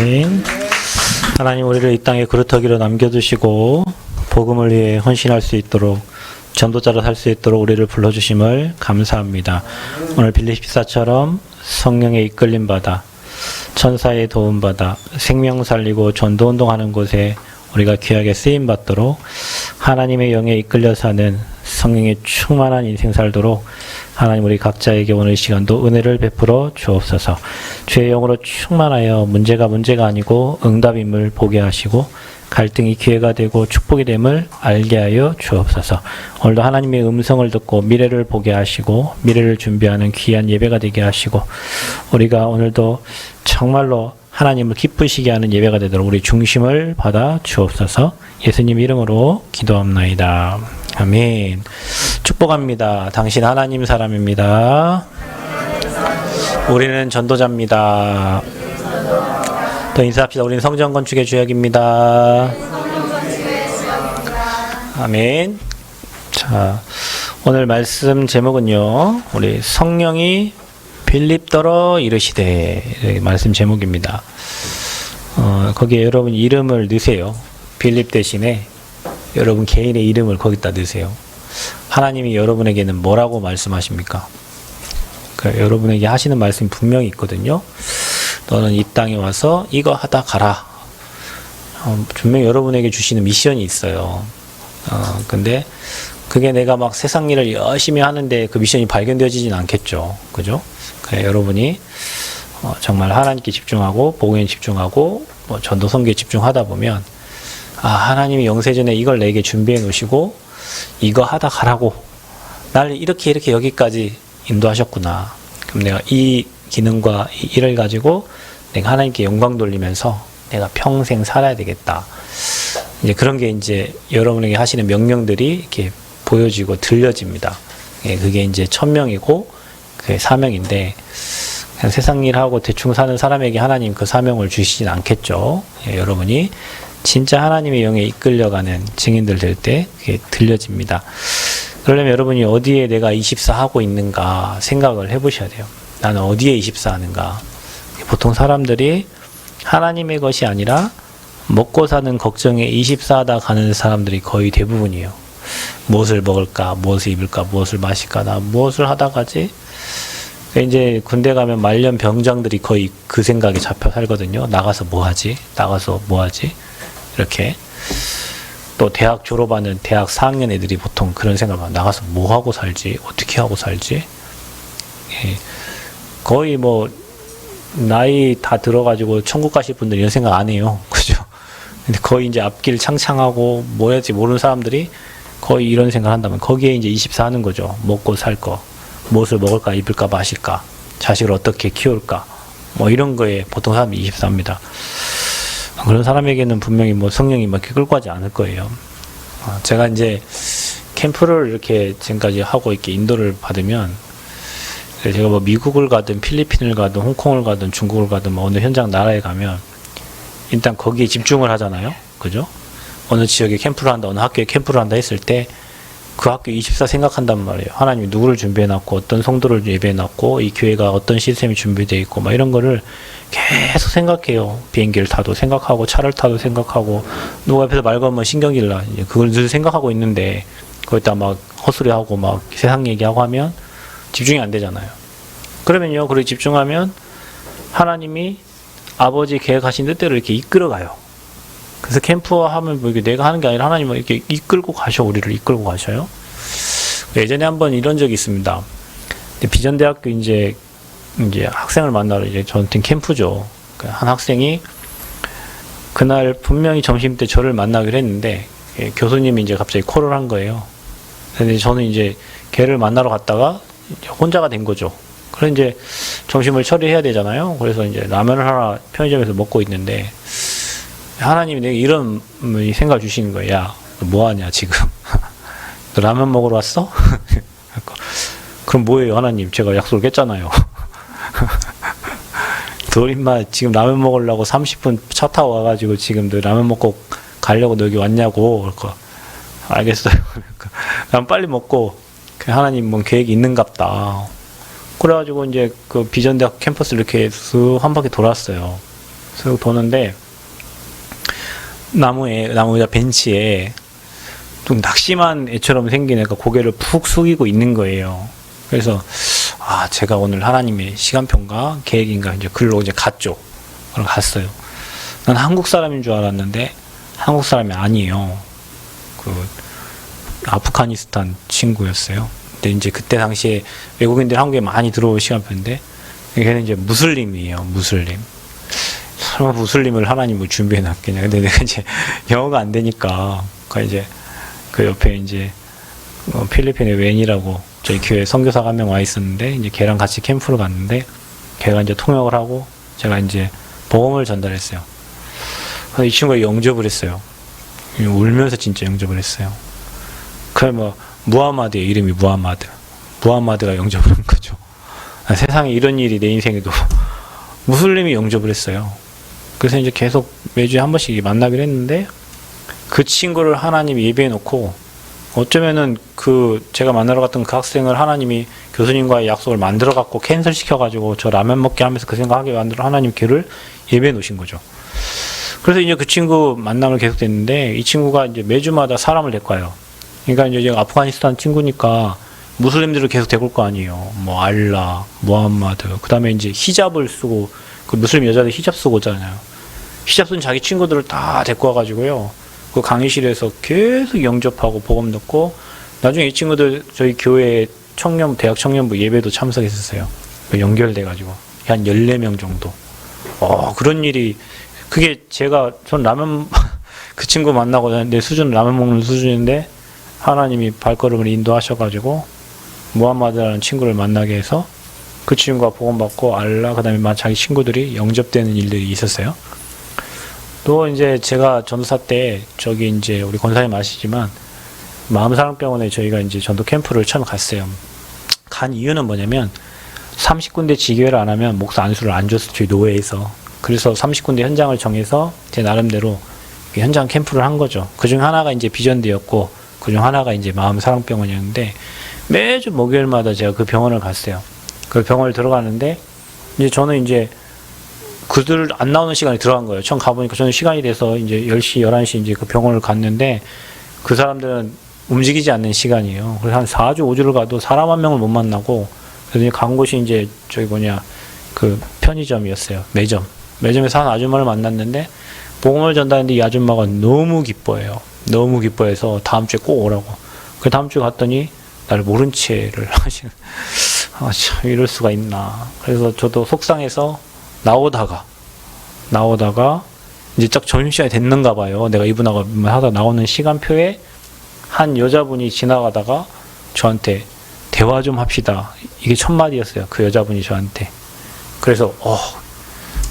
아멘. 하나님, 우리를 이 땅에 그루터기로 남겨두시고 복음을 위해 헌신할 수 있도록, 전도자로 살 수 있도록 우리를 불러주심을 감사합니다. 오늘 빌립보서처럼 성령의 이끌림 받아, 천사의 도움 받아 생명 살리고 전도운동하는 곳에 우리가 귀하게 쓰임 받도록, 하나님의 영에 이끌려 사는 성령의 충만한 인생 살도록 하나님, 우리 각자에게 오늘 이 시간도 은혜를 베풀어 주옵소서. 주의 영으로 충만하여 문제가 아니고 응답임을 보게 하시고 갈등이 기회가 되고 축복이 됨을 알게 하여 주옵소서. 오늘도 하나님의 음성을 듣고 미래를 보게 하시고 미래를 준비하는 귀한 예배가 되게 하시고, 우리가 오늘도 정말로 하나님을 기쁘시게 하는 예배가 되도록 우리 중심을 받아 주옵소서. 예수님 이름으로 기도합나이다. 아멘. 축복합니다. 당신 하나님 사람입니다. 우리는 전도자입니다. 더 인사합시다. 우리는 성전 건축의 주역입니다. 아멘. 자, 오늘 말씀 제목은요, 우리 성령이 빌립더러 이르시되, 말씀 제목입니다. 거기에 여러분 이름을 넣으세요. 빌립 대신에 여러분 개인의 이름을 거기다 넣으세요. 하나님이 여러분에게는 뭐라고 말씀하십니까? 그러니까 여러분에게 하시는 말씀이 분명히 있거든요. 너는 이 땅에 와서 이거 하다 가라. 분명히 여러분에게 주시는 미션이 있어요. 근데 그게 내가 막 세상 일을 열심히 하는데 그 미션이 발견되어지진 않겠죠. 그죠? 그래, 여러분이 정말 하나님께 집중하고 복음에 집중하고 전도 선교에 집중하다 보면, 하나님이 영세전에 이걸 내게 준비해 놓으시고 이거 하다 가라고 나를 이렇게 여기까지 인도하셨구나. 그럼 내가 이 기능과 이 일을 가지고 내가 하나님께 영광 돌리면서 내가 평생 살아야 되겠다. 이제 그런 게 이제 여러분에게 하시는 명령들이 이렇게 보여지고 들려집니다. 그게 이제 천명이고 그게 사명인데, 그냥 세상 일하고 대충 사는 사람에게 하나님 그 사명을 주시진 않겠죠. 여러분이 진짜 하나님의 영에 이끌려가는 증인들 될 때 그게 들려집니다. 그러려면 여러분이 어디에 내가 24 하고 있는가 생각을 해보셔야 돼요. 나는 어디에 24 하는가. 보통 사람들이 하나님의 것이 아니라 먹고 사는 걱정에 24 하다 가는 사람들이 거의 대부분이에요. 무엇을 먹을까, 무엇을 입을까, 무엇을 마실까, 나 무엇을 하다 가지? 이제 군대 가면 말년 병장들이 거의 그 생각에 잡혀 살거든요. 나가서 뭐 하지? 나가서 뭐 하지? 이렇게. 또 대학 졸업하는 대학 4학년 애들이 보통 그런 생각을 하고, 나가서 뭐 하고 살지? 어떻게 하고 살지? 거의 나이 다 들어가지고 천국 가실 분들 이런 생각 안 해요. 그죠? 근데 거의 이제 앞길 창창하고 뭐 해야지 모르는 사람들이 거의 이런 생각을 한다면 거기에 이제 24 하는 거죠. 먹고 살 거. 무엇을 먹을까, 입을까, 마실까, 자식을 어떻게 키울까, 이런 거에 보통 사람이 24입니다. 그런 사람에게는 분명히 성령이 막 이렇게 끌고 가지 않을 거예요. 제가 이제 캠프를 이렇게 지금까지 하고 이렇게 인도를 받으면, 제가 미국을 가든 필리핀을 가든 홍콩을 가든 중국을 가든 어느 현장 나라에 가면 일단 거기에 집중을 하잖아요. 그죠? 어느 지역에 캠프를 한다, 어느 학교에 캠프를 한다 했을 때 그 학교 24 생각한단 말이에요. 하나님이 누구를 준비해놨고 어떤 성도를 예배해놨고 이 교회가 어떤 시스템이 준비되어 있고 이런 거를 계속 생각해요. 비행기를 타도 생각하고 차를 타도 생각하고 누가 옆에서 말 걸면 신경질 나. 그걸 늘 생각하고 있는데 거기다 막 헛소리하고 막 세상 얘기하고 하면 집중이 안 되잖아요. 그러면요, 그렇게 집중하면 하나님이 아버지 계획하신 뜻대로 이렇게 이끌어가요. 그래서 캠프하면 내가 하는 게 아니라 하나님은 이렇게 이끌고 가셔. 우리를 이끌고 가셔요. 예전에 한번 이런 적이 있습니다. 비전대학교 이제 학생을 만나러 저한테 캠프죠. 한 학생이 그날 분명히 점심 때 저를 만나기로 했는데 교수님이 이제 갑자기 콜을 한 거예요. 근데 저는 이제 걔를 만나러 갔다가 혼자가 된 거죠. 그래서 이제 점심을 처리해야 되잖아요. 그래서 이제 라면을 하나 편의점에서 먹고 있는데 하나님이 내게 이런 생각을 주시는 거예요. 야, 너 뭐하냐 지금? 너 라면 먹으러 왔어? 그럼 뭐예요 하나님? 제가 약속을 깼잖아요. 너 임마 지금 라면 먹으려고 30분 차 타고 와가지고 지금 너 라면 먹고 가려고 너 여기 왔냐고. 그러니까 알겠어요. 난 빨리 먹고 하나님 뭔 계획이 있는갑다. 그래가지고 이제 그 비전대학 캠퍼스를 이렇게 쓱 한 바퀴 돌았어요. 쓱 도는데 나무에다 벤치에 좀 낙심한 애처럼 생긴 애가 고개를 푹 숙이고 있는 거예요. 그래서 제가 오늘 하나님의 시간표인가 계획인가 이제 글로 이제 갔죠. 그럼 갔어요. 난 한국 사람인 줄 알았는데 한국 사람이 아니에요. 그 아프가니스탄 친구였어요. 근데 이제 그때 당시에 외국인들이 한국에 많이 들어올 시간표인데 걔는 이제 무슬림이에요. 무슬림. 설마 무슬림을 하나님을 준비해 놨겠냐. 근데 내가 이제 영어가 안 되니까 이제 그 옆에 이제 필리핀의 웬이라고 저희 교회 선교사가 한 명 와 있었는데 이제 걔랑 같이 캠프를 갔는데 걔가 이제 통역을 하고 제가 이제 복음을 전달했어요. 이 친구가 영접을 했어요. 울면서 진짜 영접을 했어요. 그래 무하마드의 이름이 무하마드가 영접을 한 거죠. 세상에 이런 일이 내 인생에도 무슬림이 영접을 했어요. 그래서 이제 계속 매주에 한 번씩 만나기로 했는데 그 친구를 하나님이 예배해 놓고 어쩌면은 제가 만나러 갔던 그 학생을 하나님이 교수님과의 약속을 만들어 갖고 캔슬 시켜가지고 저 라면 먹게 하면서 그 생각하게 만들어 하나님 걔를 예배해 놓으신 거죠. 그래서 이제 그 친구 만남을 계속 됐는데 이 친구가 이제 매주마다 사람을 데리고 와요. 그러니까 이제 아프가니스탄 친구니까 무슬림들을 계속 데리고 올 거 아니에요. 알라, 무함마드, 그 다음에 이제 히잡을 쓰고 그 무슬림 여자들 히잡 쓰고 오잖아요. 히잡 쓴 자기 친구들을 다 데리고 와가지고요. 그 강의실에서 계속 영접하고 복음 듣고 나중에 이 친구들 저희 교회 대학 청년부 예배도 참석했었어요. 연결돼가지고 한 14명 정도. 그런 일이 그게 전 라면 그 친구 만나고 내 수준 라면 먹는 수준인데 하나님이 발걸음을 인도하셔가지고 무함마드라는 친구를 만나게 해서 그 친구가 복음 받고 알라 그다음에 자기 친구들이 영접되는 일들이 있었어요. 또 이제 제가 전도사 때 저기 이제 우리 권사님 아시지만 마음사랑병원에 저희가 이제 전도 캠프를 처음 갔어요. 간 이유는 뭐냐면 30군데 지교회를 안 하면 목사 안수를 안 줬어요. 저희 노회에서. 그래서 30군데 현장을 정해서 제 나름대로 현장 캠프를 한 거죠. 그중 하나가 이제 비전대였고 그중 하나가 이제 마음사랑병원이었는데 매주 목요일마다 제가 그 병원을 갔어요. 그 병원을 들어가는데 이제 저는 이제 그들 안 나오는 시간에 들어간 거예요. 처음 가보니까 저는 시간이 돼서 이제 10시, 11시 이제 그 병원을 갔는데 그 사람들은 움직이지 않는 시간이에요. 그래서 한 4주, 5주를 가도 사람 한 명을 못 만나고 그래서 간 곳이 이제 그 편의점이었어요. 매점에서 한 아줌마를 만났는데 복음을 전달했는데 이 아줌마가 너무 기뻐해요. 너무 기뻐해서 다음 주에 꼭 오라고. 그 다음 주에 갔더니 나를 모른 채를 하시는. 참 이럴 수가 있나. 그래서 저도 속상해서 나오다가 이제 딱 점심시간이 됐는가 봐요. 내가 이분하고 하다 나오는 시간표에 한 여자분이 지나가다가 저한테 대화 좀 합시다. 이게 첫 마디였어요. 그 여자분이 저한테. 그래서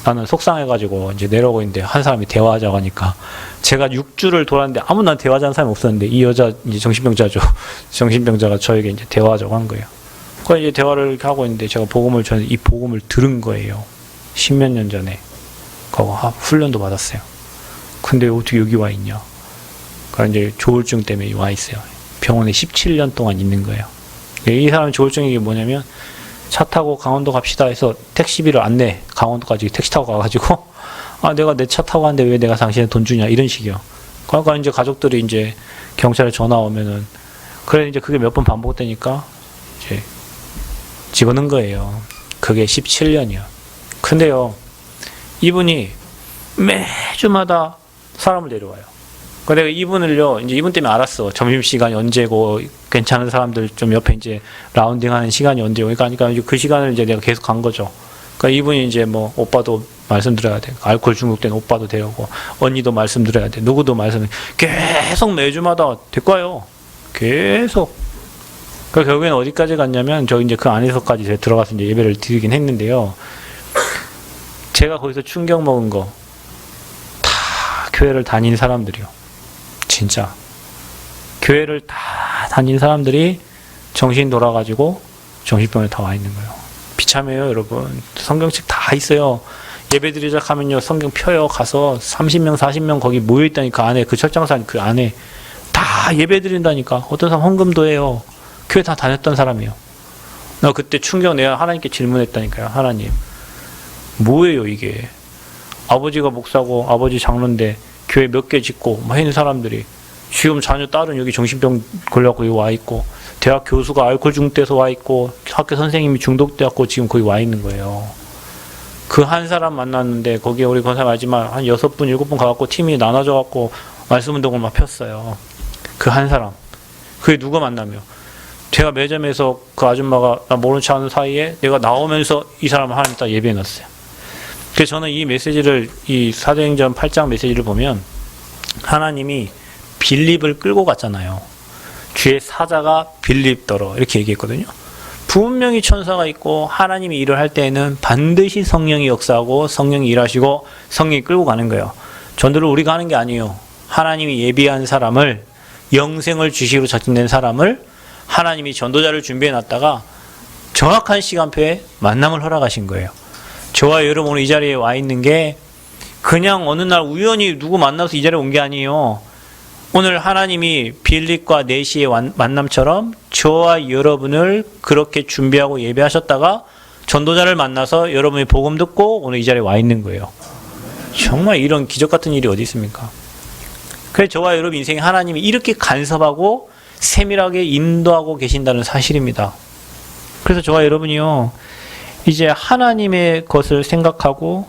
나는 속상해가지고 이제 내려오고 있는데 한 사람이 대화하자고 하니까 제가 6주를 돌았는데 아무 난 대화하자는 사람이 없었는데 이 여자 이제 정신병자죠. 정신병자가 저에게 이제 대화하자고 한 거예요. 그래서 이제 대화를 이렇게 하고 있는데 제가 저는 이 복음을 들은 거예요. 10몇 년 전에. 그거 훈련도 받았어요. 근데 어떻게 여기 와 있냐. 그러니까 이제 조울증 때문에 와 있어요. 병원에 17년 동안 있는 거예요. 이 사람의 조울증이 뭐냐면 차 타고 강원도 갑시다 해서 택시비를 안 내. 강원도까지 택시 타고 가가지고 내가 내 차 타고 왔는데 왜 내가 당신에 돈 주냐 이런 식이요. 그러니까 이제 가족들이 이제 경찰에 전화 오면은 그래 이제 그게 몇 번 반복되니까 이제 집어넣은 거예요. 그게 17년이요. 근데요, 이분이 매주마다 사람을 데려와요. 내가 이분을요, 이제 이분 때문에 알았어. 점심시간이 언제고, 괜찮은 사람들 좀 옆에 이제 라운딩 하는 시간이 언제고. 그러니까 그 시간을 이제 내가 계속 간 거죠. 그러니까 이분이 이제 오빠도 말씀드려야 돼. 알코올 중독된 오빠도 데려오고, 언니도 말씀드려야 돼. 누구도 계속 매주마다 데리고 와요. 계속. 그러니까 결국엔 어디까지 갔냐면, 저 이제 그 안에서까지 제가 들어가서 이제 예배를 드리긴 했는데요. 제가 거기서 충격 먹은 거, 다 교회를 다닌 사람들이요. 진짜. 교회를 다 다닌 사람들이 정신 돌아가지고 정신병원에 다 와 있는 거예요. 비참해요, 여러분. 성경책 다 있어요. 예배 드리자 하면요, 성경 펴요. 가서 30명, 40명 거기 모여있다니까, 안에, 그 철장산 그 안에. 다 예배 드린다니까. 어떤 사람 헌금도 해요. 교회 다 다녔던 사람이에요. 나 그때 충격 내가 하나님께 질문했다니까요. 하나님, 뭐예요, 이게? 아버지가 목사고 아버지 장로인데 교회 몇 개 짓고 뭐 있는 사람들이 지금 자녀 딸은 여기 정신병 걸려갖고 여기 와 있고, 대학 교수가 알코올 중독돼서 와 있고, 학교 선생님이 중독돼갖고 지금 거기 와 있는 거예요. 그 한 사람 만났는데 거기에 우리 권사님 알지만 한 6분 7분 가갖고 팀이 나눠져갖고 말씀 운동을 막 폈어요. 그 한 사람. 그게 누가 만나며 제가 매점에서 그 아줌마가 나 모른 척 하는 사이에 내가 나오면서 이 사람을 하나님 딱 예배해놨어요. 그래서 저는 이 메시지를, 이 사도행전 8장 메시지를 보면 하나님이 빌립을 끌고 갔잖아요. 주의 사자가 빌립더러 이렇게 얘기했거든요. 분명히 천사가 있고 하나님이 일을 할 때에는 반드시 성령이 역사하고 성령이 일하시고 성령이 끌고 가는 거예요. 전도를 우리가 하는 게 아니에요. 하나님이 예비한 사람을, 영생을 주시기로 작정된 사람을 하나님이 전도자를 준비해 놨다가 정확한 시간표에 만남을 허락하신 거예요. 저와 여러분 오늘 이 자리에 와 있는 게 그냥 어느 날 우연히 누구 만나서 이 자리에 온 게 아니에요. 오늘 하나님이 빌립과 4시의 만남처럼 저와 여러분을 그렇게 준비하고 예배하셨다가 전도자를 만나서 여러분이 복음 듣고 오늘 이 자리에 와 있는 거예요. 정말 이런 기적 같은 일이 어디 있습니까? 그래서 저와 여러분 인생에 하나님이 이렇게 간섭하고 세밀하게 인도하고 계신다는 사실입니다. 그래서 저와 여러분이요, 이제 하나님의 것을 생각하고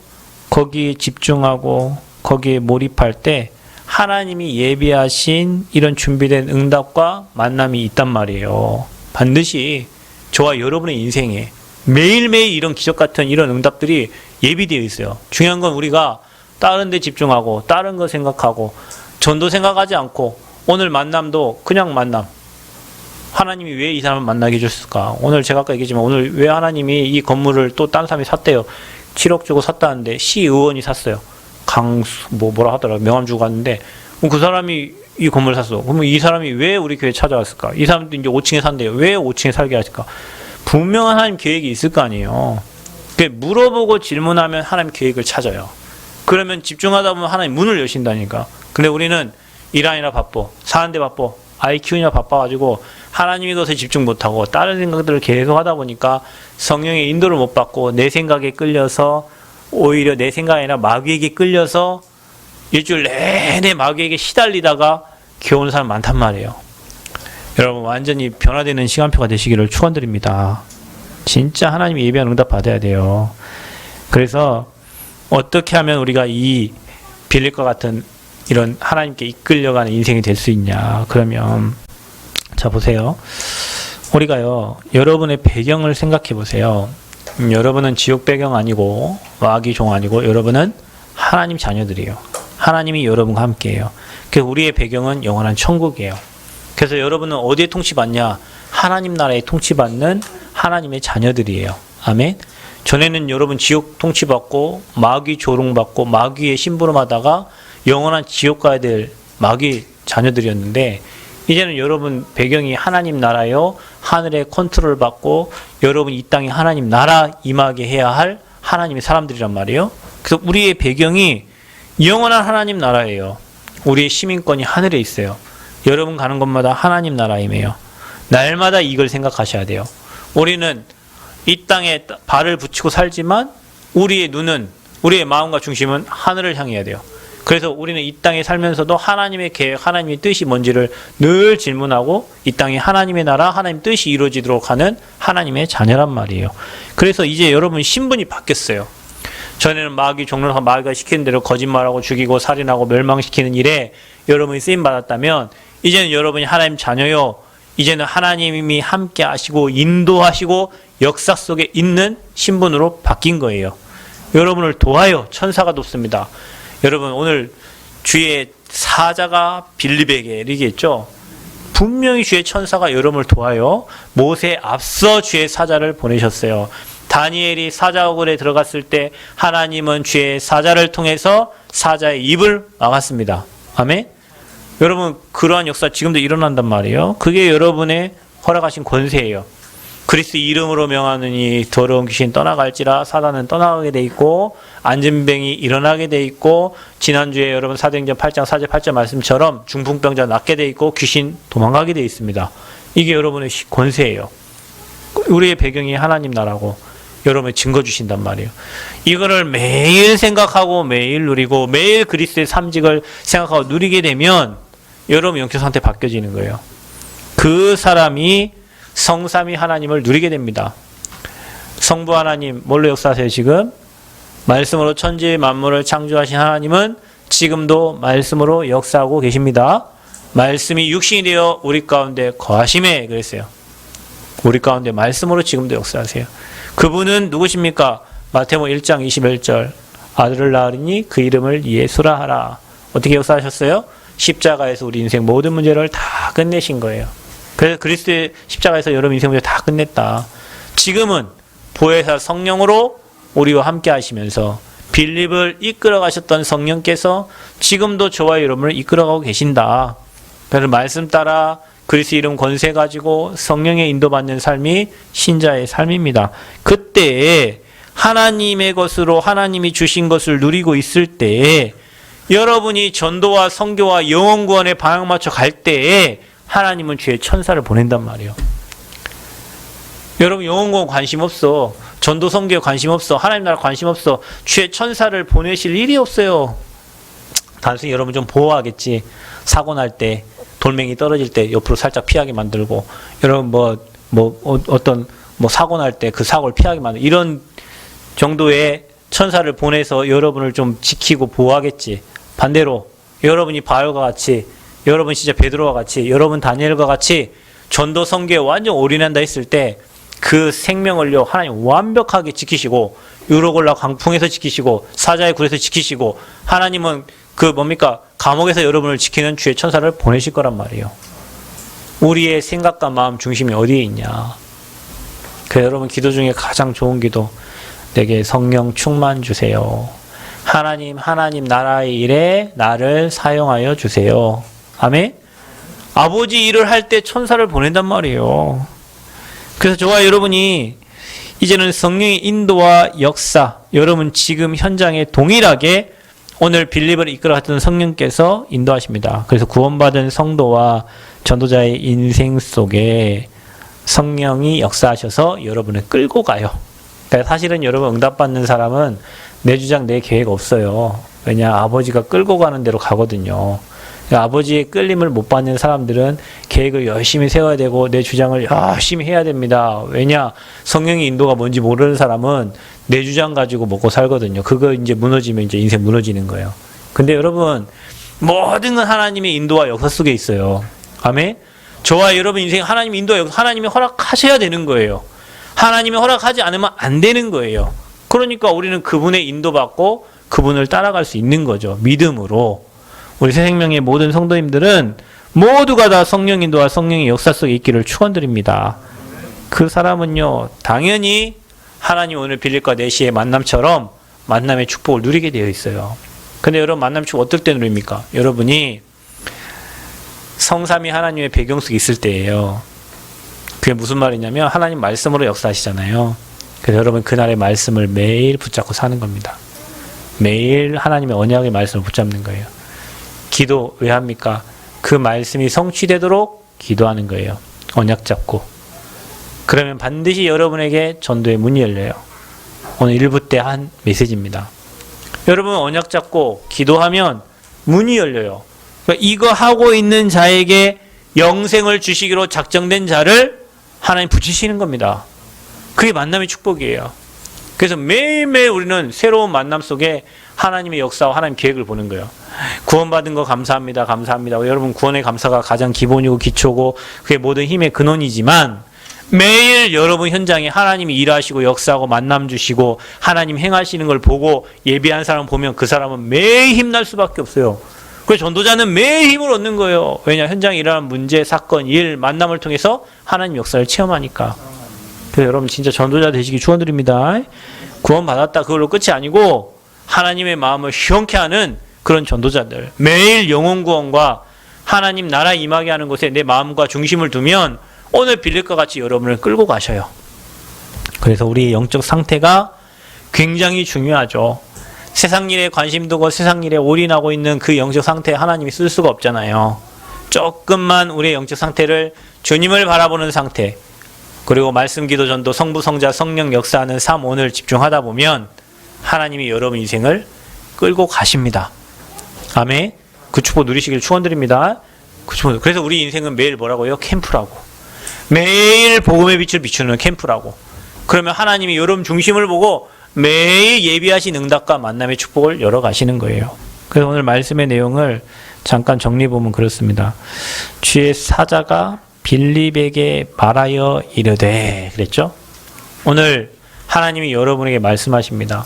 거기에 집중하고 거기에 몰입할 때 하나님이 예비하신 이런 준비된 응답과 만남이 있단 말이에요. 반드시 저와 여러분의 인생에 매일매일 이런 기적 같은 이런 응답들이 예비되어 있어요. 중요한 건 우리가 다른 데 집중하고 다른 거 생각하고 전도 생각하지 않고 오늘 만남도 그냥 만남. 하나님이 왜 이 사람을 만나게 해줬을까? 오늘 제가 아까 얘기했지만 오늘 왜 하나님이 이 건물을 또 딴 사람이 샀대요. 7억 주고 샀다는데 시의원이 샀어요. 뭐라 하더라고요. 명함 주고 갔는데 그 사람이 이 건물을 샀어. 그러면 이 사람이 왜 우리 교회에 찾아왔을까? 이 사람도 이제 5층에 산대요. 왜 5층에 살게 하실까? 분명한 하나님 계획이 있을 거 아니에요. 물어보고 질문하면 하나님 계획을 찾아요. 그러면 집중하다 보면 하나님 문을 여신다니까. 근데 우리는 일하느라 바빠, 사는데 바빠, 아이 키우느라 바빠가지고 하나님의 것에 집중 못하고 다른 생각들을 계속 하다 보니까 성령의 인도를 못 받고 내 생각에 끌려서 오히려 내 생각이 아니라 마귀에게 끌려서 일주일 내내 마귀에게 시달리다가 겨우는 사람 많단 말이에요. 여러분 완전히 변화되는 시간표가 되시기를 축원드립니다. 진짜 하나님이 예비한 응답 받아야 돼요. 그래서 어떻게 하면 우리가 이 빌립과 같은 이런 하나님께 이끌려가는 인생이 될 수 있냐. 그러면 자 보세요. 우리가요 여러분의 배경을 생각해 보세요. 여러분은 지옥 배경 아니고 마귀 종 아니고 여러분은 하나님 자녀들이에요. 하나님이 여러분과 함께해요. 그래서 우리의 배경은 영원한 천국이에요. 그래서 여러분은 어디에 통치받냐? 하나님 나라에 통치받는 하나님의 자녀들이에요. 아멘. 전에는 여러분 지옥 통치받고 마귀 조롱받고 마귀의 심부름하다가 영원한 지옥 가야 될 마귀 자녀들이었는데 이제는 여러분 배경이 하나님 나라요. 하늘의 컨트롤 받고 여러분 이 땅에 하나님 나라 임하게 해야 할 하나님의 사람들이란 말이에요. 그래서 우리의 배경이 영원한 하나님 나라예요. 우리의 시민권이 하늘에 있어요. 여러분 가는 곳마다 하나님 나라임이에요. 날마다 이걸 생각하셔야 돼요. 우리는 이 땅에 발을 붙이고 살지만 우리의 눈은, 우리의 마음과 중심은 하늘을 향해야 돼요. 그래서 우리는 이 땅에 살면서도 하나님의 계획, 하나님의 뜻이 뭔지를 늘 질문하고 이 땅에 하나님의 나라, 하나님 뜻이 이루어지도록 하는 하나님의 자녀란 말이에요. 그래서 이제 여러분 신분이 바뀌었어요. 전에는 마귀 종로가 마귀가 시키는 대로 거짓말하고 죽이고 살인하고 멸망시키는 일에 여러분이 쓰임받았다면 이제는 여러분이 하나님 자녀요. 이제는 하나님이 함께 하시고 인도하시고 역사 속에 있는 신분으로 바뀐 거예요. 여러분을 도와요. 천사가 돕습니다. 여러분 오늘 주의 사자가 빌립에게 이렇게 했죠. 분명히 주의 천사가 여러분을 도와요. 모세에 앞서 주의 사자를 보내셨어요. 다니엘이 사자굴에 들어갔을 때 하나님은 주의 사자를 통해서 사자의 입을 막았습니다. 아멘. 여러분 그러한 역사 지금도 일어난단 말이에요. 그게 여러분의 허락하신 권세예요. 그리스도 이름으로 명하느니 더러운 귀신 떠나갈지라. 사단은 떠나가게 돼 있고 안진병이 일어나게 돼 있고 지난주에 여러분 사도행전 8장 4절 8절 말씀처럼 중풍병자 낫게 돼 있고 귀신 도망가게 돼 있습니다. 이게 여러분의 권세예요. 우리의 배경이 하나님 나라고 여러분의 증거 주신단 말이에요. 이거를 매일 생각하고 매일 누리고 매일 그리스도의 삼직을 생각하고 누리게 되면 여러분 영적 상태 바뀌어지는 거예요. 그 사람이 성삼위 하나님을 누리게 됩니다. 성부 하나님 뭘로 역사하세요 지금? 말씀으로 천지 만물을 창조하신 하나님은 지금도 말씀으로 역사하고 계십니다. 말씀이 육신이 되어 우리 가운데 거하심에 그랬어요. 우리 가운데 말씀으로 지금도 역사하세요. 그분은 누구십니까? 마태복음 1장 21절 아들을 낳으리니 그 이름을 예수라 하라. 어떻게 역사하셨어요? 십자가에서 우리 인생 모든 문제를 다 끝내신 거예요. 그래서 그리스도의 십자가에서 여러분 인생 문제 다 끝냈다. 지금은 보혜사 성령으로 우리와 함께 하시면서 빌립을 이끌어 가셨던 성령께서 지금도 저와 여러분을 이끌어가고 계신다. 그래서 말씀 따라 그리스도 이름 권세 가지고 성령의 인도받는 삶이 신자의 삶입니다. 그때 하나님의 것으로 하나님이 주신 것을 누리고 있을 때에 여러분이 전도와 선교와 영혼 구원에 방향 맞춰 갈 때에 하나님은 주의 천사를 보낸단 말이에요. 여러분 영혼 구원 관심 없어. 전도 선교에 관심 없어. 하나님 나라 관심 없어. 주의 천사를 보내실 일이 없어요. 단순히 여러분 좀 보호하겠지. 사고 날 때 돌멩이 떨어질 때 옆으로 살짝 피하게 만들고 여러분 어떤 사고 날 때 그 사고를 피하게 만들고 이런 정도의 천사를 보내서 여러분을 좀 지키고 보호하겠지. 반대로 여러분이 바울과 같이 여러분 진짜 베드로와 같이 여러분 다니엘과 같이 전도 선교에 완전 올인한다 했을 때 그 생명을요 하나님 완벽하게 지키시고 유로골라 광풍에서 지키시고 사자의 굴에서 지키시고 하나님은 감옥에서 여러분을 지키는 주의 천사를 보내실 거란 말이에요. 우리의 생각과 마음 중심이 어디에 있냐. 그래서 여러분 기도 중에 가장 좋은 기도 내게 성령 충만 주세요. 하나님 나라의 일에 나를 사용하여 주세요. 아멘. 아버지 일을 할 때 천사를 보낸단 말이에요. 그래서 저와 여러분이 이제는 성령의 인도와 역사 여러분 지금 현장에 동일하게 오늘 빌립을 이끌어갔던 성령께서 인도하십니다. 그래서 구원받은 성도와 전도자의 인생 속에 성령이 역사하셔서 여러분을 끌고 가요. 그러니까 사실은 여러분 응답받는 사람은 내 주장 내 계획 없어요. 왜냐 아버지가 끌고 가는 대로 가거든요. 그러니까 아버지의 끌림을 못 받는 사람들은 계획을 열심히 세워야 되고 내 주장을 열심히 해야 됩니다. 왜냐 성령의 인도가 뭔지 모르는 사람은 내 주장 가지고 먹고 살거든요. 그거 이제 무너지면 이제 인생 무너지는 거예요. 근데 여러분 모든 건 하나님의 인도와 역사 속에 있어요. 아멘. 저와 여러분 인생 하나님 인도와 역사 하나님이 허락하셔야 되는 거예요. 하나님이 허락하지 않으면 안 되는 거예요. 그러니까 우리는 그분의 인도받고 그분을 따라갈 수 있는 거죠. 믿음으로. 우리 새생명의 모든 성도님들은 모두가 다 성령 인도와 성령의 역사 속에 있기를 축원드립니다. 그 사람은요 당연히 하나님 오늘 빌립과 내시의 만남처럼 만남의 축복을 누리게 되어 있어요. 근데 여러분 만남의 축복 어떨 때 누립니까? 여러분이 성삼위 하나님의 배경 속에 있을 때예요. 그게 무슨 말이냐면 하나님 말씀으로 역사하시잖아요. 그래서 여러분 그날의 말씀을 매일 붙잡고 사는 겁니다. 매일 하나님의 언약의 말씀을 붙잡는 거예요. 기도 왜 합니까? 그 말씀이 성취되도록 기도하는 거예요. 언약 잡고. 그러면 반드시 여러분에게 전도의 문이 열려요. 오늘 1부 때 한 메시지입니다. 여러분 언약 잡고 기도하면 문이 열려요. 그러니까 이거 하고 있는 자에게 영생을 주시기로 작정된 자를 하나님 붙이시는 겁니다. 그게 만남의 축복이에요. 그래서 매일매일 우리는 새로운 만남 속에 하나님의 역사와 하나님 계획을 보는 거예요. 구원받은 거 감사합니다. 감사합니다. 여러분 구원의 감사가 가장 기본이고 기초고 그게 모든 힘의 근원이지만 매일 여러분 현장에 하나님이 일하시고 역사하고 만남 주시고 하나님 행하시는 걸 보고 예비한 사람 보면 그 사람은 매일 힘날 수밖에 없어요. 그래서 전도자는 매일 힘을 얻는 거예요. 왜냐 현장에 일어나는 문제, 사건, 일, 만남을 통해서 하나님 역사를 체험하니까. 그래서 여러분 진짜 전도자 되시기 축원드립니다. 구원받았다 그걸로 끝이 아니고 하나님의 마음을 시원케 하는 그런 전도자들. 매일 영혼 구원과 하나님 나라 임하게 하는 곳에 내 마음과 중심을 두면 오늘 빌립과 같이 여러분을 끌고 가셔요. 그래서 우리의 영적 상태가 굉장히 중요하죠. 세상 일에 관심 두고 세상 일에 올인하고 있는 그 영적 상태에 하나님이 쓸 수가 없잖아요. 조금만 우리의 영적 상태를 주님을 바라보는 상태, 그리고 말씀, 기도, 전도, 성부, 성자, 성령 역사하는 삶 오늘 집중하다 보면 하나님이 여러분 인생을 끌고 가십니다. 아멘. 그 축복 누리시길 축원드립니다. 그 축복. 그래서 우리 인생은 매일 뭐라고요? 캠프라고. 매일 복음의 빛을 비추는 캠프라고. 그러면 하나님이 여러분 중심을 보고 매일 예비하신 응답과 만남의 축복을 열어가시는 거예요. 그래서 오늘 말씀의 내용을 잠깐 정리해보면 그렇습니다. 주의 사자가 빌립에게 말하여 이르되 그랬죠? 오늘 하나님이 여러분에게 말씀하십니다.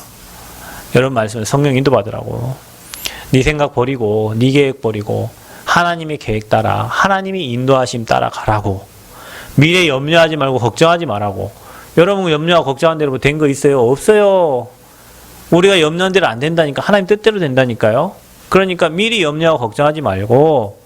여러분 말씀은 성령 인도받으라고. 네 생각 버리고 네 계획 버리고 하나님의 계획 따라 하나님이 인도하심 따라 가라고. 미래 염려하지 말고 걱정하지 말라고. 여러분 염려하고 걱정한 대로 된 거 있어요? 없어요. 우리가 염려한 대로 안 된다니까. 하나님 뜻대로 된다니까요. 그러니까 미리 염려하고 걱정하지 말고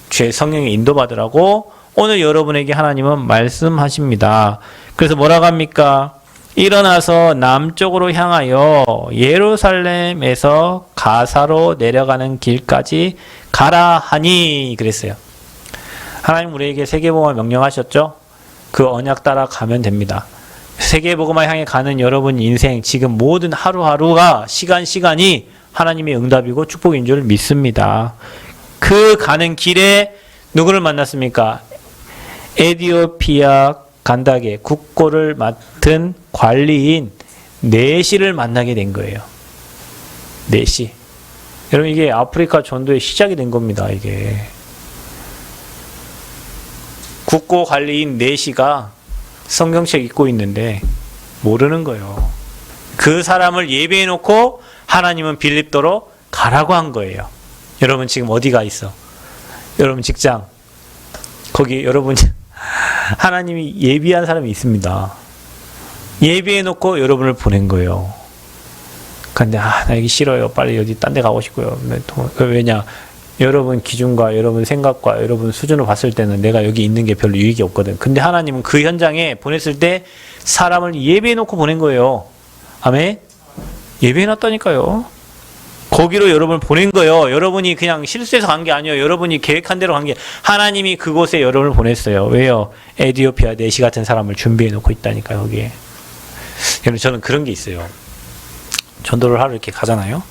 주의 성령에 인도받으라고 오늘 여러분에게 하나님은 말씀하십니다. 그래서 뭐라고 합니까? 일어나서 남쪽으로 향하여 예루살렘에서 가사로 내려가는 길까지 가라 하니 그랬어요. 하나님 우리에게 세계복음을 명령하셨죠? 그 언약 따라 가면 됩니다. 세계복음을 향해 가는 여러분 인생 지금 모든 하루하루가 시간이 하나님의 응답이고 축복인 줄 믿습니다. 그 가는 길에 누구를 만났습니까? 에티오피아 간다게 국고를 맡은 관리인 네시를 만나게 된 거예요. 네시. 여러분 이게 아프리카 전도의 시작이 된 겁니다. 이게 국고 관리인 네시가 성경책 읽고 있는데 모르는 거예요. 그 사람을 예배해 놓고 하나님은 빌립도로 가라고 한 거예요. 여러분 지금 어디가 있어? 여러분 직장 거기 여러분 하나님이 예비한 사람이 있습니다. 예비해 놓고 여러분을 보낸 거예요. 근데 나 여기 싫어요. 빨리 어디 딴 데 가고 싶고요. 왜냐? 여러분 기준과 여러분 생각과 여러분 수준을 봤을 때는 내가 여기 있는 게 별로 유익이 없거든. 근데 하나님은 그 현장에 보냈을 때 사람을 예비해 놓고 보낸 거예요. 아멘? 예비해 놨다니까요. 거기로 여러분을 보낸 거예요. 여러분이 그냥 실수해서 간 게 아니에요. 여러분이 계획한 대로 간 게 하나님이 그곳에 여러분을 보냈어요. 왜요? 에티오피아 네시 같은 사람을 준비해 놓고 있다니까요. 거기에. 여러분 저는 그런 게 있어요. 전도를 하러 이렇게 가잖아요.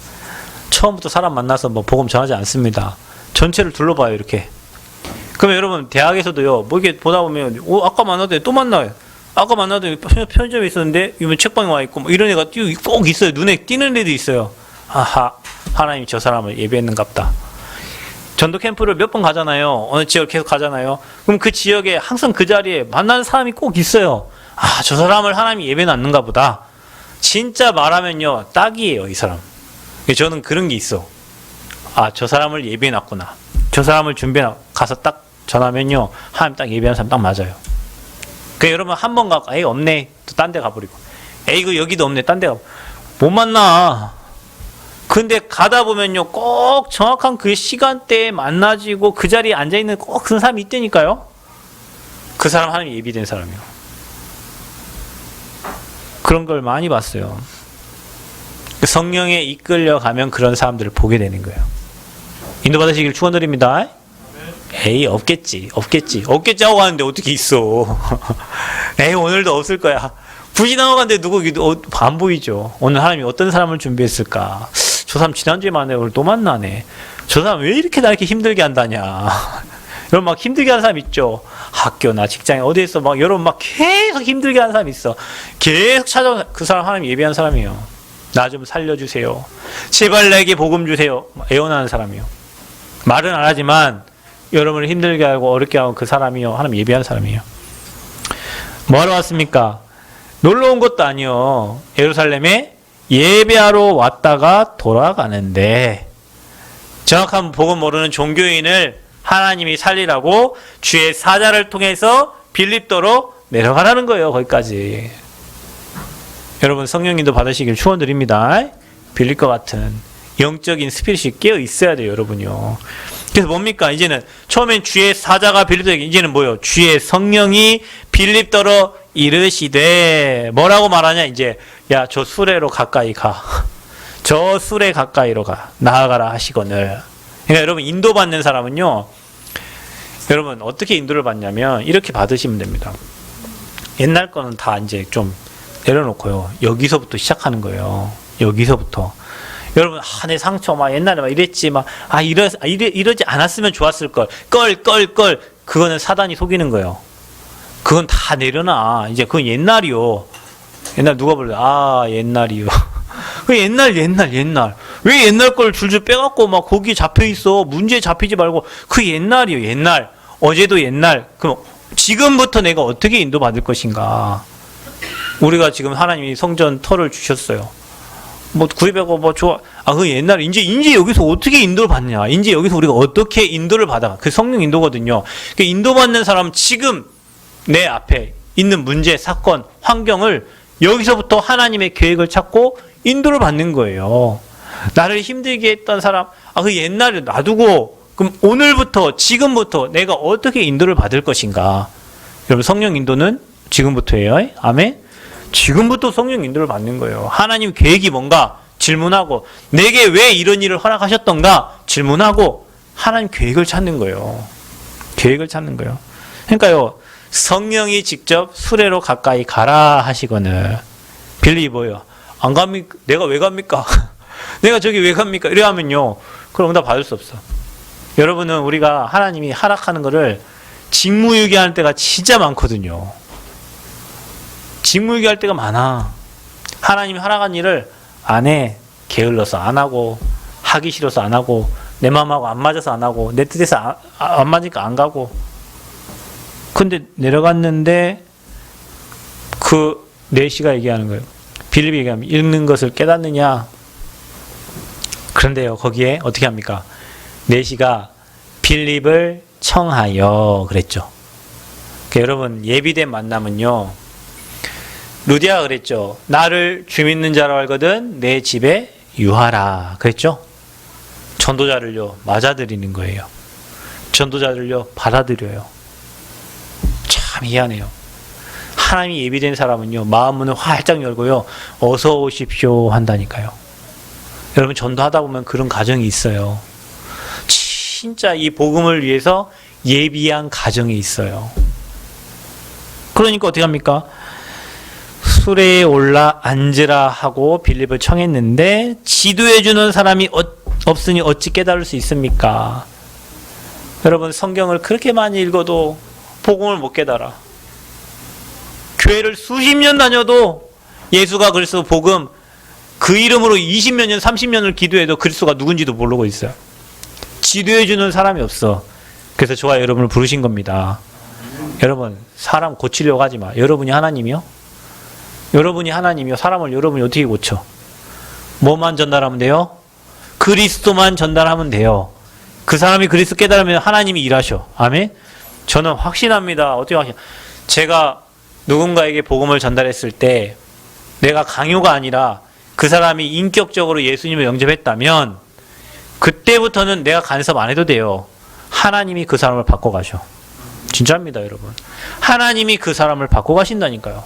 처음부터 사람 만나서 뭐 복음 전하지 않습니다. 전체를 둘러봐요. 이렇게. 그러면 여러분 대학에서도요. 뭐 이렇게 보다 보면 아까 만났더니 또 만나요. 아까 만나더니 편의점에 있었는데 이번 책방에 와 있고 뭐 이런 애가 꼭 있어요. 눈에 띄는 애도 있어요. 아하, 하나님이 저 사람을 예배했는갑다. 전도 캠프를 몇 번 가잖아요. 어느 지역 계속 가잖아요. 그럼 그 지역에 항상 그 자리에 만나는 사람이 꼭 있어요. 아, 저 사람을 하나님이 예배놨는가 보다. 진짜 말하면요, 딱이에요, 이 사람. 저는 그런 게 있어. 아, 저 사람을 예배해놨구나. 저 사람을 준비해놔. 가서 딱 전하면요, 하나님 딱 예배한 사람 딱 맞아요. 그러니까 여러분 한 번 가고, 에이, 없네. 또 딴 데 가버리고. 에이, 그 여기도 없네. 딴 데 가. 못 만나. 근데 가다 보면요, 꼭 정확한 그 시간대에 만나지고 그 자리에 앉아있는 꼭 그런 사람이 있다니까요. 그 사람 하나님 예비된 사람이요. 그런 걸 많이 봤어요. 성령에 이끌려 가면 그런 사람들을 보게 되는 거예요. 인도받으시길 축원드립니다. 에이, 없겠지 하고 가는데 어떻게 있어. 에이, 오늘도 없을 거야. 부진하고 가는데 누구 안 보이죠. 오늘 하나님이 어떤 사람을 준비했을까. 저 사람 지난주에 만나요. 오늘 또 만나네. 저 사람 왜 이렇게 나 이렇게 힘들게 한다냐. 여러분 막 힘들게 하는 사람 있죠. 학교나 직장에 어디에서 막 여러분 막 계속 힘들게 하는 사람 있어. 계속 찾아오는 그 사람 하나님 예비한 사람이에요. 나 좀 살려주세요. 제발 내게 복음 주세요. 애원하는 사람이요. 말은 안 하지만 여러분을 힘들게 하고 어렵게 하고 그 사람이요. 하나님 예비한 사람이에요. 뭐하러 왔습니까? 놀러 온 것도 아니요. 예루살렘에 예배하러 왔다가 돌아가는데 정확한 복음 모르는 종교인을 하나님이 살리라고 주의 사자를 통해서 빌립도로 내려가라는 거예요. 거기까지. 여러분 성령님도 받으시길 축원드립니다. 빌립과 같은 영적인 스피릿이 깨어 있어야 돼요. 여러분요. 그래서 뭡니까? 이제는 처음엔 주의 사자가 빌립도에게 이제는 뭐예요? 주의 성령이 빌립도로 이르시되 뭐라고 말하냐? 이제 야, 저 수레로 가까이 가. 저 수레 가까이로 가. 나아가라 하시거늘. 그러니까 여러분 인도받는 사람은요. 여러분 어떻게 인도를 받냐면 이렇게 받으시면 됩니다. 옛날 거는 다 이제 좀 내려놓고요. 여기서부터 시작하는 거예요. 여기서부터. 여러분, 내 상처, 옛날에 이랬지, 이러지 않았으면 좋았을 걸. 그거는 사단이 속이는 거예요. 그건 다 내려놔. 이제 그건 옛날이요. 옛날 누가 볼래? 옛날이요. 그 옛날. 왜 옛날 걸 줄줄 빼갖고 거기 잡혀 있어. 문제에 잡히지 말고. 그 옛날이요, 옛날. 어제도 옛날. 그럼 지금부터 내가 어떻게 인도받을 것인가. 우리가 지금 하나님이 성전 터를 주셨어요. 구입하고 좋아. 그 옛날에 이제 여기서 어떻게 인도를 받냐. 이제 여기서 우리가 어떻게 인도를 받아. 그 성령 인도거든요. 그 인도받는 사람은 지금 내 앞에 있는 문제, 사건, 환경을 여기서부터 하나님의 계획을 찾고 인도를 받는 거예요. 나를 힘들게 했던 사람, 그 옛날에 놔두고, 그럼 오늘부터, 지금부터 내가 어떻게 인도를 받을 것인가. 여러분, 성령 인도는 지금부터예요. 아멘? 지금부터 성령 인도를 받는 거예요. 하나님 계획이 뭔가 질문하고, 내게 왜 이런 일을 허락하셨던가 질문하고, 하나님 계획을 찾는 거예요. 계획을 찾는 거예요. 그러니까요, 성령이 직접 수레로 가까이 가라 하시거늘, 빌립이 뭐예요? 안 갑니까? 내가 왜 갑니까? 내가 저기 왜 갑니까? 이래 하면요, 그럼 응답 받을 수 없어. 여러분은 우리가 하나님이 허락하는 거를 직무유기할 때가 진짜 많거든요. 직무유기할 때가 많아. 하나님이 허락한 일을 안 해. 게을러서 안 하고, 하기 싫어서 안 하고, 내 마음하고 안 맞아서 안 하고, 내 뜻에서 안 맞으니까 안 가고. 근데 내려갔는데 그 내시가 얘기하는 거예요. 빌립이 얘기하면 읽는 것을 깨닫느냐. 그런데요, 거기에 어떻게 합니까? 내시가 빌립을 청하여 그랬죠. 그러니까 여러분, 예비된 만남은요, 루디아가 그랬죠. 나를 주 믿는 자로 알거든 내 집에 유하라 그랬죠. 전도자를요 맞아들이는 거예요. 전도자를요 받아들여요. 참 희한해요. 하나님이 예비된 사람은요 마음 문을 활짝 열고요 어서 오십시오 한다니까요. 여러분, 전도하다 보면 그런 가정이 있어요. 진짜 이 복음을 위해서 예비한 가정이 있어요. 그러니까 어떻게 합니까? 수레에 올라 앉으라 하고 빌립을 청했는데 지도해주는 사람이 없으니 어찌 깨달을 수 있습니까? 여러분, 성경을 그렇게 많이 읽어도 복음을 못 깨달아. 교회를 수십 년 다녀도 예수가 그리스도 복음 그 이름으로 20몇 년 30년을 기도해도 그리스도가 누군지도 모르고 있어요. 지도해주는 사람이 없어. 그래서 저와 여러분을 부르신 겁니다. 여러분, 사람 고치려고 하지 마. 여러분이 하나님이요? 여러분이 하나님이요. 사람을 여러분이 어떻게 고쳐? 뭐만 전달하면 돼요? 그리스도만 전달하면 돼요. 그 사람이 그리스도 깨달으면 하나님이 일하셔. 아멘? 저는 확신합니다. 어떻게 확신? 제가 누군가에게 복음을 전달했을 때 내가 강요가 아니라 그 사람이 인격적으로 예수님을 영접했다면 그때부터는 내가 간섭 안 해도 돼요. 하나님이 그 사람을 바꿔가셔. 진짜입니다, 여러분. 하나님이 그 사람을 바꿔가신다니까요.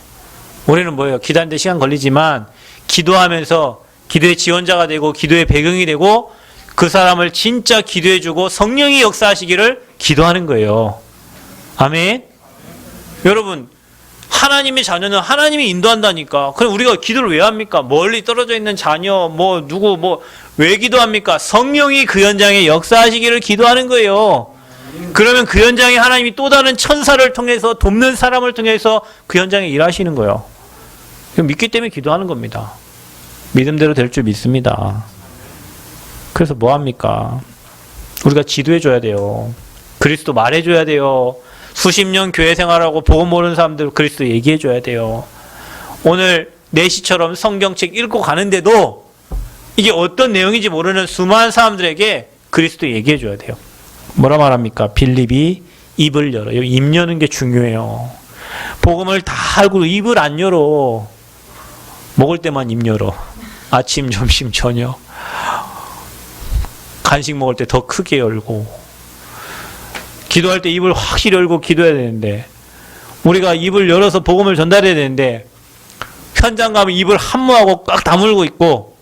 우리는 뭐예요? 기도하는데 시간 걸리지만 기도하면서 기도의 지원자가 되고 기도의 배경이 되고 그 사람을 진짜 기도해주고 성령이 역사하시기를 기도하는 거예요. 아멘? 여러분, 하나님의 자녀는 하나님이 인도한다니까. 그럼 우리가 기도를 왜 합니까? 멀리 떨어져 있는 자녀, 왜 기도합니까? 성령이 그 현장에 역사하시기를 기도하는 거예요. 그러면 그 현장에 하나님이 또 다른 천사를 통해서 돕는 사람을 통해서 그 현장에 일하시는 거예요. 믿기 때문에 기도하는 겁니다. 믿음대로 될 줄 믿습니다. 그래서 뭐 합니까? 우리가 지도해줘야 돼요. 그리스도 말해줘야 돼요. 수십 년 교회 생활하고 복음 모르는 사람들 그리스도 얘기해줘야 돼요. 오늘 내시처럼 성경책 읽고 가는데도 이게 어떤 내용인지 모르는 수많은 사람들에게 그리스도 얘기해줘야 돼요. 뭐라 말합니까? 빌립이 입을 열어. 입 여는 게 중요해요. 복음을 다 알고 입을 안 열어. 먹을 때만 입 열어. 아침, 점심, 저녁. 간식 먹을 때 더 크게 열고. 기도할 때 입을 확실히 열고 기도해야 되는데 우리가 입을 열어서 복음을 전달해야 되는데 현장 가면 입을 함무하고 꽉 다물고 있고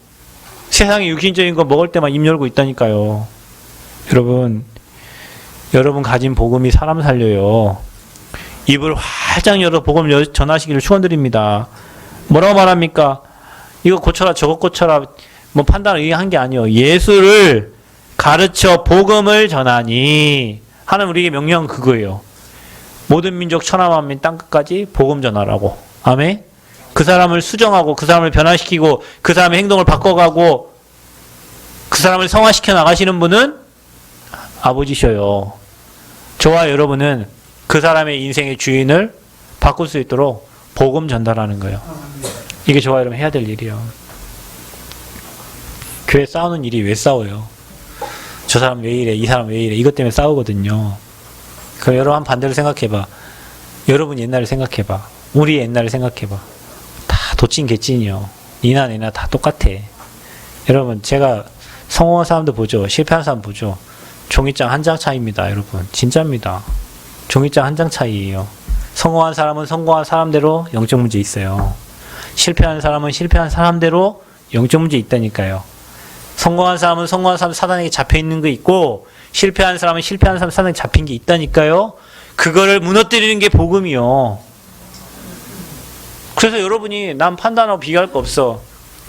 세상에 육신적인 거 먹을 때만 입 열고 있다니까요. 여러분 가진 복음이 사람 살려요. 입을 활짝 열어 복음을 전하시기를 축원드립니다. 뭐라고 말합니까? 이거 고쳐라 저거 고쳐라 뭐 판단을 얘기한 게 아니에요. 예수를 가르쳐 복음을 전하니 하나님 우리에게 명령은 그거예요. 모든 민족 천하 만민 땅끝까지 복음 전하라고. 아멘. 그 사람을 수정하고 그 사람을 변화시키고 그 사람의 행동을 바꿔가고 그 사람을 성화시켜 나가시는 분은 아버지셔요. 저와 여러분은 그 사람의 인생의 주인을 바꿀 수 있도록 복음 전달하는 거예요. 이게 저와 여러분 해야 될 일이에요. 교회 싸우는 일이 왜 싸워요? 저 사람 왜 이래? 이 사람 왜 이래? 이것 때문에 싸우거든요. 그럼 여러분 한 반대로 생각해봐. 여러분 옛날을 생각해봐. 우리 옛날을 생각해봐. 다 도찐 개찐이요. 니나 내나 다 똑같아. 여러분 제가 성공한 사람도 보죠. 실패한 사람 보죠. 종이장 한 장 차이입니다. 여러분 진짜입니다. 종이장 한 장 차이예요. 성공한 사람은 성공한 사람대로 영적 문제 있어요. 실패한 사람은 실패한 사람대로 영적 문제 있다니까요. 성공한 사람은 성공한 사람 사단에게 잡혀있는 거 있고 실패한 사람은 실패한 사람 사단에게 잡힌 게 있다니까요. 그거를 무너뜨리는 게 복음이요. 그래서 여러분이 남 판단하고 비교할 거 없어.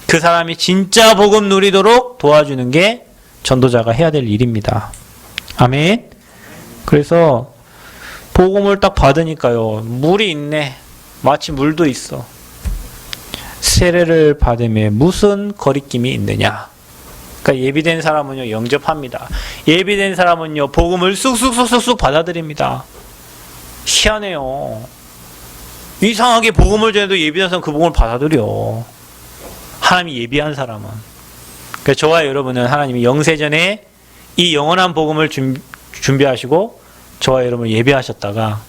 그 사람이 진짜 복음 누리도록 도와주는 게 전도자가 해야 될 일입니다. 아멘. 그래서 복음을 딱 받으니까요. 물이 있네. 마치 물도 있어. 세례를 받음에 무슨 거리낌이 있느냐. 그러니까 예비된 사람은요 영접합니다. 예비된 사람은요 복음을 쑥쑥쑥쑥 받아들입니다. 희한해요. 이상하게 복음을 전해도 예비된 사람은 그 복음을 받아들여. 하나님이 예비한 사람은. 그러니까 저와 여러분은 하나님이 영세전에 이 영원한 복음을 준비하시고 저와 여러분을 예비하셨다가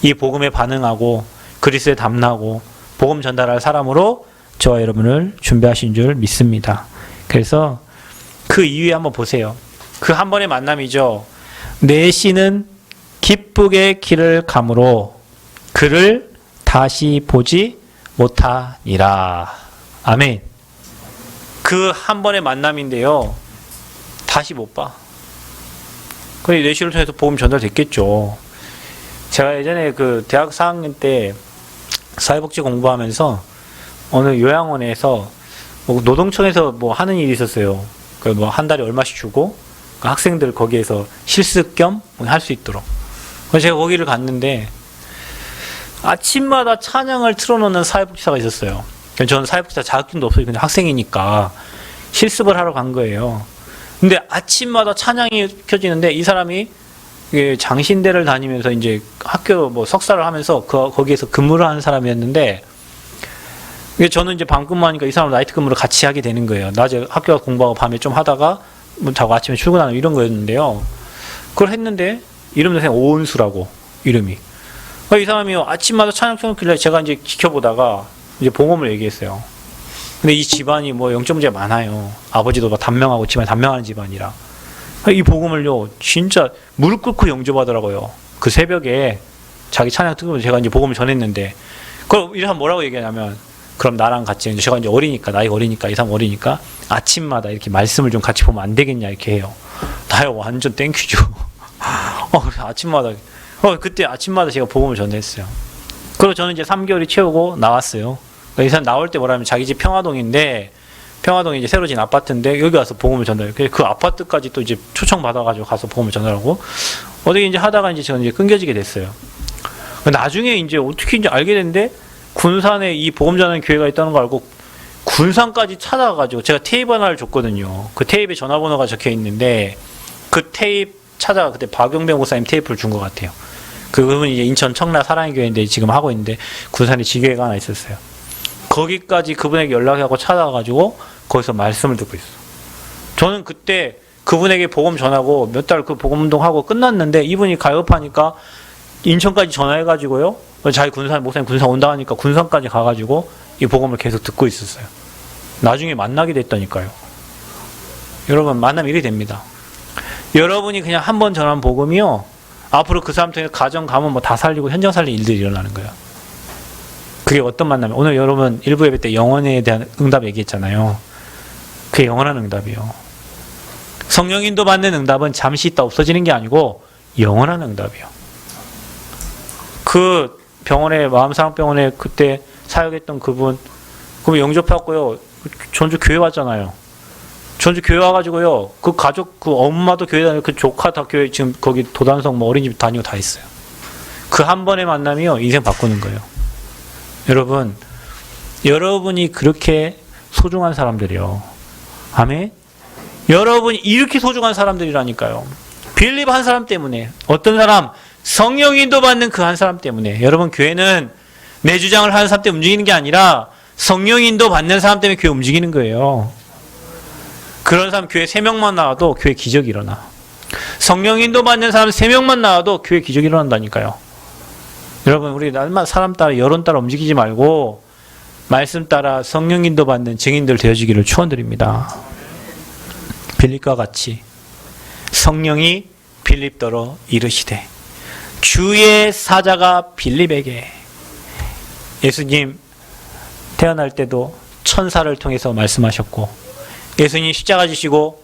이 복음에 반응하고 그리스도에 담나고 복음 전달할 사람으로 저와 여러분을 준비하신 줄 믿습니다. 그래서 그 이유에 한번 보세요. 그 한 번의 만남이죠. 내 씨는 기쁘게 길을 가므로 그를 다시 보지 못하니라. 아멘. 그 한 번의 만남인데요. 다시 못 봐. 그래 뇌시를 통해서 복음 전달됐겠죠. 제가 예전에 그 대학 4학년 때 사회복지 공부하면서 어느 요양원에서 뭐 노동청에서 뭐 하는 일이 있었어요. 그 뭐 한 달에 얼마씩 주고 그 학생들 거기에서 실습 겸 할 수 있도록. 그래서 제가 거기를 갔는데 아침마다 찬양을 틀어놓는 사회복지사가 있었어요. 저는 사회복지사 자격증도 없어요. 그냥 학생이니까 실습을 하러 간 거예요. 근데 아침마다 찬양이 켜지는데 이 사람이 장신대를 다니면서 이제 학교 뭐 석사를 하면서 거기에서 근무를 하는 사람이었는데 저는 이제 밤 근무하니까 이 사람 나이트 근무를 같이 하게 되는 거예요. 낮에 학교 공부하고 밤에 좀 하다가 뭐 자고 아침에 출근하는 이런 거였는데요. 그걸 했는데 이름도 그냥 오은수라고 이름이. 이 사람이 아침마다 찬양 켜놓길래 제가 이제 지켜보다가 이제 복음을 얘기했어요. 근데 이 집안이 뭐 영적 문제가 많아요. 아버지도 막 단명하고 집안이 단명하는 집안이라. 이 복음을요, 진짜 무릎 꿇고 영접하더라고요. 그 새벽에 자기 찬양 듣고 제가 이제 복음을 전했는데, 그럼 이 사람 뭐라고 얘기하냐면, 그럼 나랑 같이, 이제 제가 이제 어리니까, 나이가 어리니까, 이 사람 어리니까, 아침마다 이렇게 말씀을 좀 같이 보면 안 되겠냐, 이렇게 해요. 나야 완전 땡큐죠. 아침마다. 그때 아침마다 제가 복음을 전했어요. 그리고 저는 이제 3개월이 채우고 나왔어요. 이 사람 나올 때 뭐라면 자기 집 평화동인데, 평화동에 이제 새로 진 아파트인데, 여기 와서 복음을 전달해요. 그 아파트까지 또 이제 초청받아가지고 가서 복음을 전달하고, 어떻게 이제 하다가 이제 저는 이제 끊겨지게 됐어요. 나중에 이제 어떻게 이제 알게 됐는데, 군산에 이 복음 전하는 교회가 있다는 걸 알고, 군산까지 찾아가가지고, 제가 테이프 하나를 줬거든요. 그 테이프에 전화번호가 적혀 있는데, 그 테이프 찾아가, 그때 박용병 목사님 테이프를 준 것 같아요. 그분이 이제 인천 청라 사랑의 교회인데 지금 하고 있는데, 군산에 지교회가 하나 있었어요. 거기까지 그분에게 연락하고 찾아가가지고 거기서 말씀을 듣고 있어. 저는 그때 그분에게 복음 전하고 몇 달 그 복음 운동하고 끝났는데 이분이 가급하니까 인천까지 전화해가지고요. 자기 군산 목사님 군산 온다 하니까 군산까지 가가지고 이 복음을 계속 듣고 있었어요. 나중에 만나게 됐다니까요. 여러분 만나면 일이 됩니다. 여러분이 그냥 한 번 전한 복음이요. 앞으로 그 사람 통해 가정 가문 뭐 다 살리고 현장 살리는 일들이 일어나는 거예요. 그게 어떤 만남이에요? 오늘 여러분 일부 예배 때 영혼에 대한 응답 얘기했잖아요. 그게 영원한 응답이요. 성령 인도 받는 응답은 잠시 있다 없어지는 게 아니고 영원한 응답이요. 그 병원에 마음사랑병원에 그때 사역했던 그분 영접했고요. 전주 교회 왔잖아요. 전주 교회 와가지고요. 그 가족 그 엄마도 교회 다니고 그 조카 다 교회 지금 거기 도단성 뭐 어린이집 다니고 다 있어요. 그 한 번의 만남이요 인생 바꾸는 거예요. 여러분, 여러분이 그렇게 소중한 사람들이요. 아멘. 여러분이 이렇게 소중한 사람들이라니까요. 빌립 한 사람 때문에, 어떤 사람, 성령 인도 받는 그 한 사람 때문에. 여러분, 교회는 내 주장을 하는 사람 때문에 움직이는 게 아니라 성령 인도 받는 사람 때문에 교회 움직이는 거예요. 그런 사람 교회 3명만 나와도 교회 기적이 일어나. 성령 인도 받는 사람 3명만 나와도 교회 기적이 일어난다니까요. 여러분, 우리 날마다 사람 따라 여론 따라 움직이지 말고 말씀 따라 성령 인도 받는 증인들 되어주기를 축원드립니다. 빌립과 같이 성령이 빌립더러 이르시되 주의 사자가 빌립에게, 예수님 태어날 때도 천사를 통해서 말씀하셨고, 예수님 십자가 지시고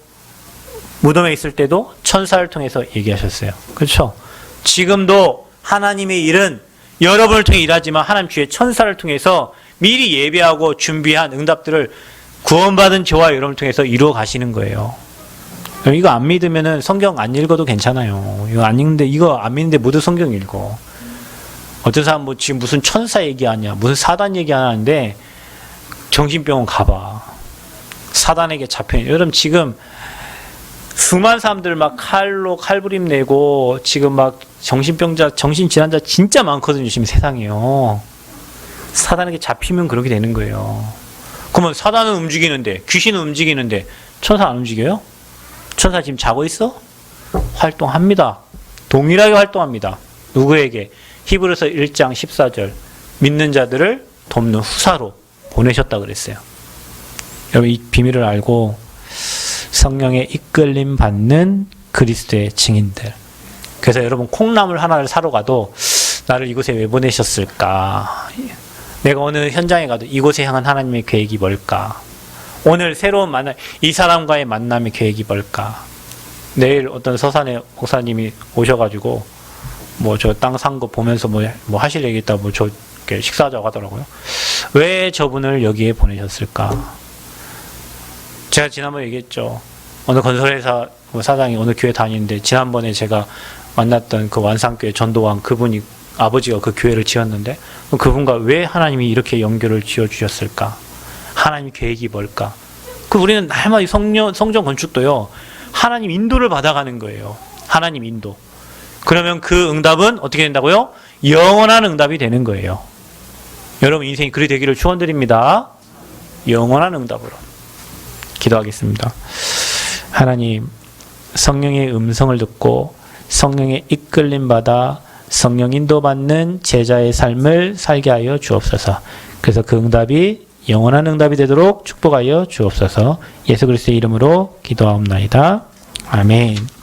무덤에 있을 때도 천사를 통해서 얘기하셨어요. 그렇죠? 지금도 하나님의 일은 여러분을 통해 일하지만 하나님 주의 천사를 통해서 미리 예배하고 준비한 응답들을 구원받은 저와 여러분을 통해서 이루어 가시는 거예요. 이거 안 믿으면은 성경 안 읽어도 괜찮아요. 이거 안 읽는데, 이거 안 믿는데 모두 성경 읽어. 어떤 사람 뭐 지금 무슨 천사 얘기하냐, 무슨 사단 얘기하는데 정신병원 가봐. 사단에게 잡혀. 여러분, 지금 수많은 사람들 막 칼로 칼부림 내고 지금 막 정신병자, 정신질환자 진짜 많거든요. 지금 세상에요. 사단에게 잡히면 그렇게 되는 거예요. 그러면 사단은 움직이는데, 귀신은 움직이는데 천사 안 움직여요? 천사 지금 자고 있어? 활동합니다. 동일하게 활동합니다. 누구에게? 히브리서 1장 14절 믿는 자들을 돕는 후사로 보내셨다 그랬어요. 여러분, 이 비밀을 알고 성령의 이끌림 받는 그리스도의 증인들. 그래서 여러분, 콩나물 하나를 사러 가도 나를 이곳에 왜 보내셨을까? 내가 어느 현장에 가도 이곳에 향한 하나님의 계획이 뭘까? 오늘 새로운 만남, 이 사람과의 만남의 계획이 뭘까? 내일 어떤 서산의 목사님이 오셔가지고 뭐 저 땅 산 거 보면서 뭐 하실 얘기 있다, 뭐 저 식사하자고 하더라고요. 왜 저분을 여기에 보내셨을까? 제가 지난번에 얘기했죠. 어느 건설회사 사장이 어느 교회 다니는데, 지난번에 제가 만났던 그 완산교회 전도왕, 그분이 아버지가 그 교회를 지었는데, 그분과 왜 하나님이 이렇게 연결을 지어주셨을까? 하나님 계획이 뭘까? 우리는 날마다 성전 건축도요, 하나님 인도를 받아가는 거예요. 하나님 인도. 그러면 그 응답은 어떻게 된다고요? 영원한 응답이 되는 거예요. 여러분 인생이 그리 되기를 축원드립니다. 영원한 응답으로. 기도하겠습니다. 하나님, 성령의 음성을 듣고 성령의 이끌림 받아 성령 인도받는 제자의 삶을 살게 하여 주옵소서. 그래서 그 응답이 영원한 응답이 되도록 축복하여 주옵소서. 예수 그리스도의 이름으로 기도하옵나이다. 아멘.